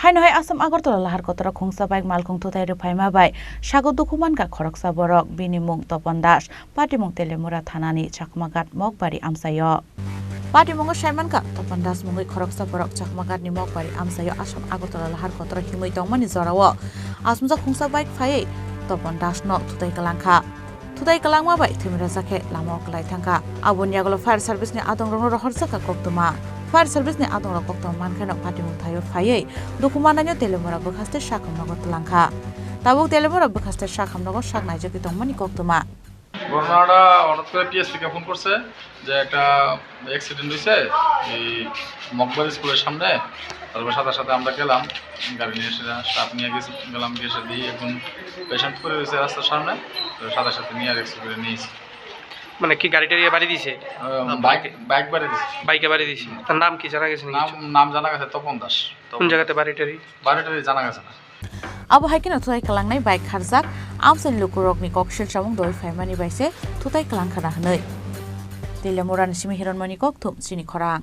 Hainohai Asam Agartala Lahar Kotora Khungsa bike Malkhung Thutai Rwphaima by Sago dukhomankha Khoroksa Borok binimung topondas patimung Teliamura thanani chakmagat mokbari amsayo Patimung Shaimanka topondas mungi Khoroksa Borok chakmagat ni mokbari amsayo Asam Agartala Lahar Kotora himui tongmani zorawo Asmja Khungsa bike phai topondas no Thutai kalangkha Thutai kalangma bai thimira sakhe lama klai thangka abunyagolo fire service ni adong rong rohorsaka koktuma Fire service ni adong rokok toman kano patimung thayo phai dokumananyo Teliamura bokhaste shakham nogo tlangkha tabuk Teliamura bokhaste shakham nogo shak naijaki tongmani koktuma ঘটনাটা হঠাৎ করে টিএসপিকে phone করছে যে একটা accident হয়েছে এই মকবর স্কুলের সামনে তারপর সাথে আমরা গেলাম গাড়ি নিয়ে এসে স্টাফ নিয়ে গেলাম গিয়ে এসে দিয়ে এখন পেশেন্ট করে রয়েছে রাস্তার সামনে সাথে নিয়ে আর এক্সিডেন্ট করে নিয়েছি মানে কি গাড়িটা বাড়ি দিয়েছে বাইক বাড়ি দিয়েছে বাইকে বাড়ি দিয়েছে তার নাম কি জানা গেছে নাম জানা গেছে তপন দাস কোন জায়গাতে বাড়িটারি জানা গেছে না Abo haikino Thutai kalangnai bike kharjak amsen lukurokni kokshil chamung Rwphaima ni baise Thutai kalangkha na hnoi Teliamura ni simi hironmani kokthum Chini Khorang